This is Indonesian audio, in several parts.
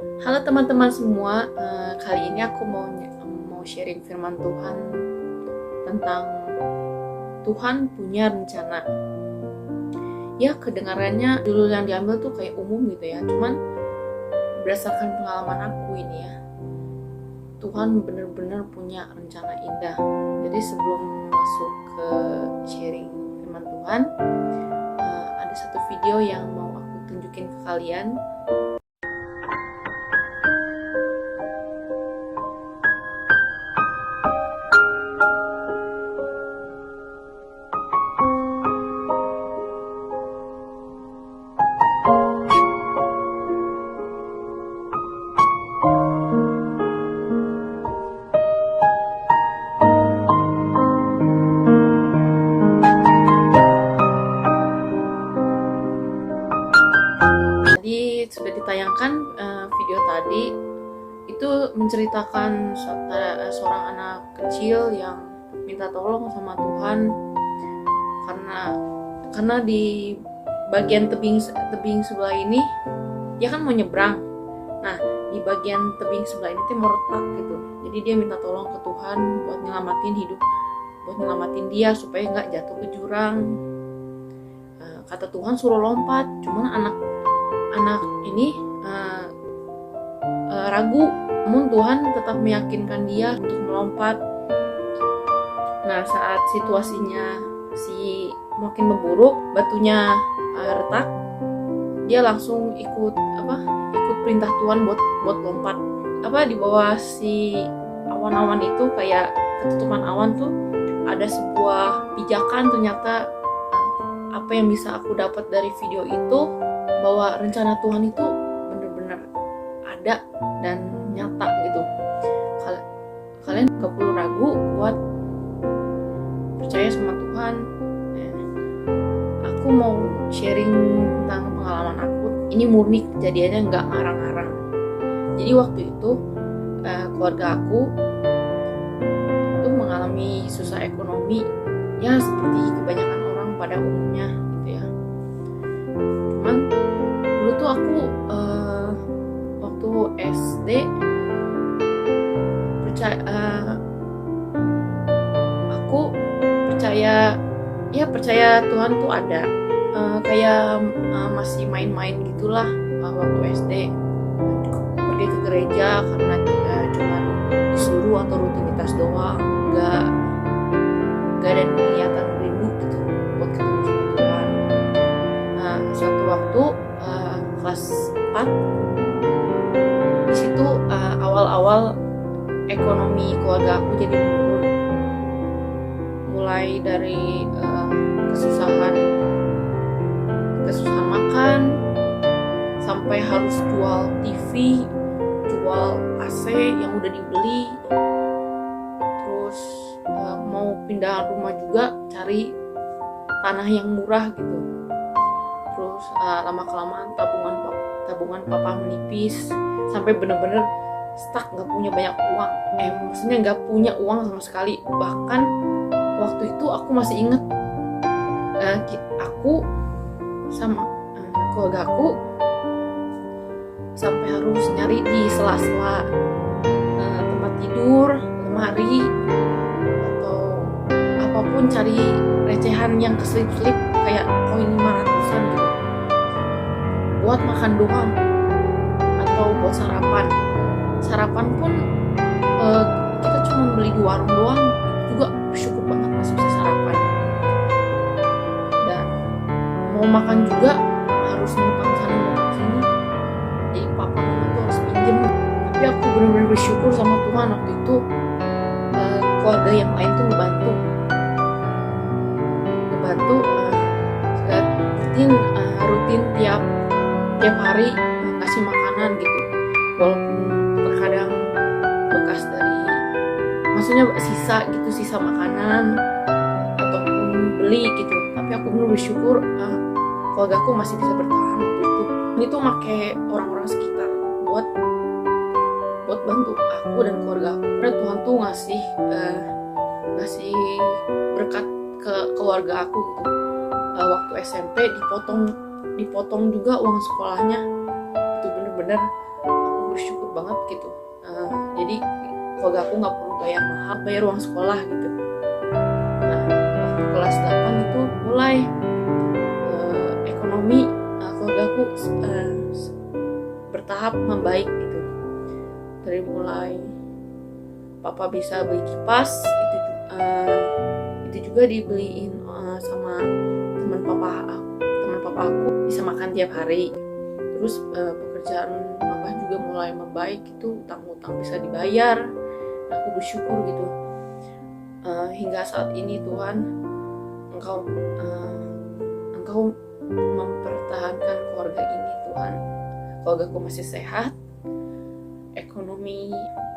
Halo teman-teman semua, kali ini aku mau sharing firman Tuhan tentang Tuhan punya rencana. Ya kedengarannya judul yang diambil tuh kayak umum gitu ya, cuman berdasarkan pengalaman aku ini ya, Tuhan benar-benar punya rencana indah. Jadi sebelum masuk ke sharing firman Tuhan, ada satu video yang mau aku tunjukin ke kalian. Tadi sudah ditayangkan video tadi, itu menceritakan seorang anak kecil yang minta tolong sama Tuhan karena di bagian tebing sebelah ini dia kan mau nyebrang. Nah, di bagian tebing sebelah ini tuh mau retak gitu. Jadi dia minta tolong ke Tuhan buat nyelamatin dia supaya nggak jatuh ke jurang. Kata Tuhan suruh lompat, cuman anak ini ragu, namun Tuhan tetap meyakinkan dia untuk melompat. Nah, saat situasinya makin memburuk, batunya retak, dia langsung ikut perintah Tuhan buat lompat. Di bawah si awan-awan itu, kayak ketutupan awan tuh ada sebuah pijakan. Ternyata apa yang bisa aku dapat dari video itu, bahwa rencana Tuhan itu benar-benar ada dan nyata gitu. Kalian gak perlu ragu buat percaya sama Tuhan. Aku mau sharing tentang pengalaman aku. Ini murni kejadiannya, nggak ngarang-ngarang. Jadi waktu itu keluarga aku itu mengalami susah ekonomi, ya seperti kebanyakan orang pada umumnya gitu ya. Cuman dulu tuh aku waktu SD percaya Tuhan tuh ada. Masih main-main gitulah waktu SD, pergi ke gereja karena cuma disuruh atau rutinitas doang, nggak ada niatan rindu gitu buat ketemu sama Tuhan. Suatu waktu kelas 4, di situ awal-awal ekonomi keluarga aku jadi menurun, mulai dari kesusahan makan, sampai harus jual TV, jual AC yang udah dibeli, terus mau pindah rumah juga cari tanah yang murah gitu. Terus lama-kelamaan tabungan papa menipis sampai bener-bener stuck, nggak punya banyak uang. Maksudnya nggak punya uang sama sekali. Bahkan waktu itu aku masih inget, aku sama keluarga aku sampai harus nyari di sela-sela tempat tidur, lemari, atau apapun, cari recehan yang keselip-selip kayak koin 500-an gitu buat makan doang atau buat sarapan pun kita cuma beli di warung doang. Itu juga bersyukur banget masih bisa sarapan. Dan mau makan juga harus numpang sana numpang sini, jadi papa mama tuh harus pinjem. Tapi aku benar-benar bersyukur sama Tuhan waktu itu, keluarga yang lain tuh ngebantu rutin tiap hari kasih makanan gitu, walaupun terkadang bekas dari, maksudnya sisa makanan ataupun beli gitu. Tapi aku benar bersyukur keluarga aku masih bisa bertahan waktu itu. Ini tuh make orang-orang sekitar buat bantu aku dan keluarga aku. Karena Tuhan tuh ngasih berkat ke keluarga aku gitu. Waktu SMP dipotong juga uang sekolahnya. Itu bener-bener aku bersyukur banget gitu. Jadi keluarga aku nggak perlu bayar uang sekolah gitu. Nah, waktu kelas 8 itu mulai ekonomi keluarga aku bertahap membaik gitu. Dari mulai papa bisa beli kipas, itu juga dibeliin sama teman papa aku, bisa makan tiap hari. Terus pekerjaan papa juga mulai membaik, itu utang-utang bisa dibayar. Aku bersyukur gitu. Hingga saat ini Tuhan, Engkau mempertahankan keluarga ini Tuhan. Keluargaku masih sehat, ekonomi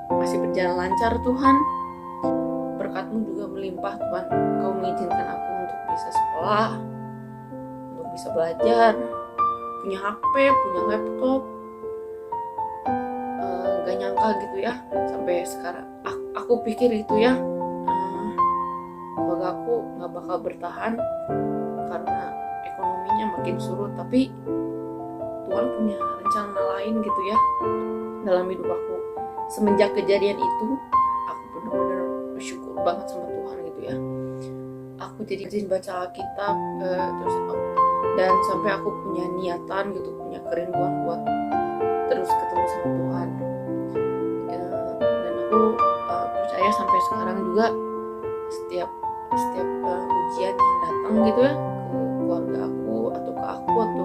masih berjalan lancar Tuhan. Berkat-Mu juga melimpah Tuhan. Engkau mengizinkan aku untuk bisa sekolah, untuk bisa belajar, punya HP, punya laptop. Gak nyangka gitu ya, sampai sekarang aku pikir itu ya, keluarga aku gak bakal bertahan karena ekonominya makin surut. Tapi Tuhan punya rencana lain gitu ya dalam hidup aku. Semenjak kejadian itu, aku benar-benar bersyukur banget sama Tuhan gitu ya. Aku jadi rajin baca Alkitab, dan sampai aku punya niatan gitu, punya kerinduan buat terus ketemu sama Tuhan. Dan aku percaya sampai sekarang juga setiap ujian yang datang gitu ya ke keluarga aku atau ke aku atau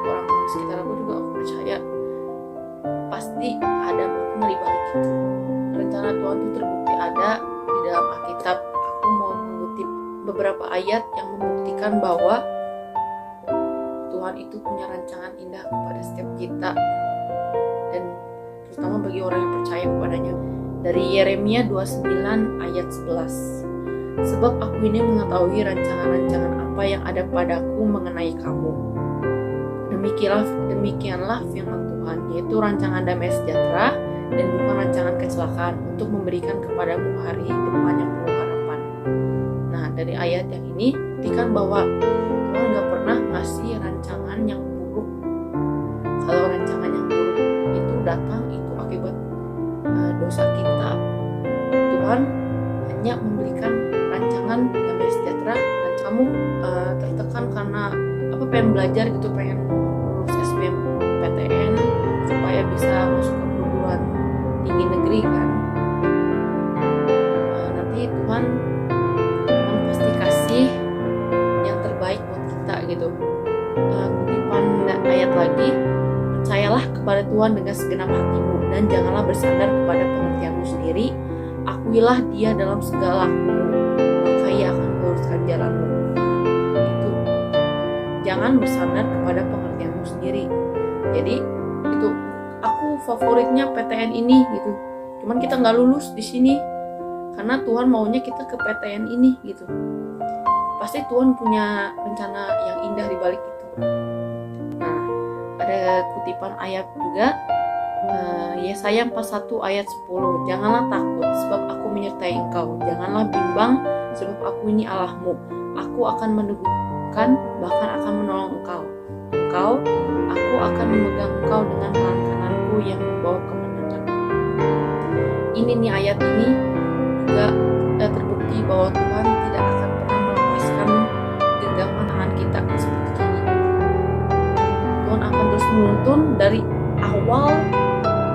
orang-orang sekitar aku juga, aku percaya pasti ada makna di balik itu. Rencana Tuhan itu terbukti ada di dalam Alkitab. Aku mau mengutip beberapa ayat yang membuktikan bahwa Tuhan itu punya rancangan indah kepada setiap kita, dan terutama bagi orang yang percaya kepadanya. Dari Yeremia 29 ayat 11. Sebab aku ini mengetahui rancangan-rancangan apa yang ada padaku mengenai kamu. Demikianlah firman Tuhan, yaitu rancangan damai sejahtera dan bukan rancangan kecelakaan, untuk memberikan kepadamu hari depan yang penuh harapan. Nah, dari ayat yang ini buktikan bahwa Tuhan gak pernah ngasih rancangan yang buruk. Kalau rancangan yang buruk itu datang, itu akibat dosa kita. Tuhan hanya memberikan rancangan damai sejahtera, dan kamu tertekan karena pengen belajar gitu, pengen lulus SBMPTN supaya bisa masuk ke perguruan tinggi negeri kan. Nanti Tuhan pasti kasih yang terbaik buat kita gitu. Kutipan ayat lagi, percayalah kepada Tuhan dengan segenap hatimu dan janganlah bersandar kepada pengertianmu sendiri. Akuilah Dia dalam segala hal, maka Ia akan meluruskan jalanmu. Itu, jangan bersandar kepada pengertianmu sendiri. Jadi itu aku favoritnya PTN ini gitu. Cuman kita nggak lulus di sini karena Tuhan maunya kita ke PTN ini gitu. Pasti Tuhan punya rencana yang indah di balik itu. Nah, ada kutipan ayat juga, Yesaya 41 ayat 10. Janganlah takut sebab aku menyertai engkau. Janganlah bimbang sebab aku ini Allahmu. Aku akan meneguhkan, bahkan akan menolong engkau. Aku akan memegang engkau dengan tangan kananku yang membawa kemenangan. Ini nih, ayat ini juga terbukti bahwa Tuhan tidak akan pernah melepaskan genggaman tangan kita seperti ini. Tuhan akan terus menuntun dari awal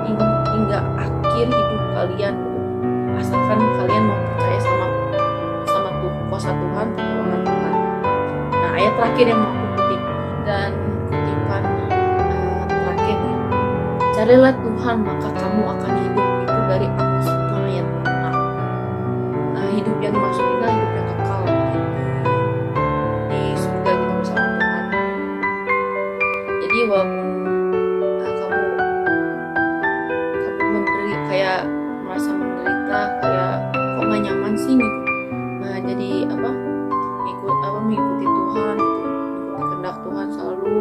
hingga akhir hidup kalian, asalkan kalian mau percaya sama kuasa Tuhan, pertolongan Tuhan. Nah, ayat terakhir yang mau aku kutip, dan kutipan terakhir nih, carilah Tuhan maka kamu akan hidup. Itu dari Amos 4 ayat 6. Hidup yang dimaksud ini adalah hidup yang kekal di surga gitu bersama Tuhan. Jadi walaupun kayak merasa menderita, kayak kok gak nyaman sih gitu, jadi mengikuti Tuhan gitu, mengikuti kehendak Tuhan selalu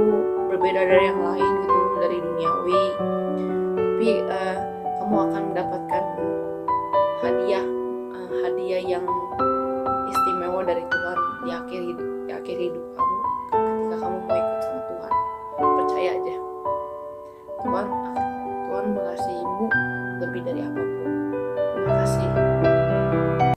berbeda dari yang lain gitu, dari duniawi. Tapi kamu akan mendapatkan hadiah yang istimewa dari Tuhan di akhir hidup kamu, ketika kamu mau ikut sama Tuhan. Percaya aja, Tuhan Tuhan mengasihimu lebih dari apapun.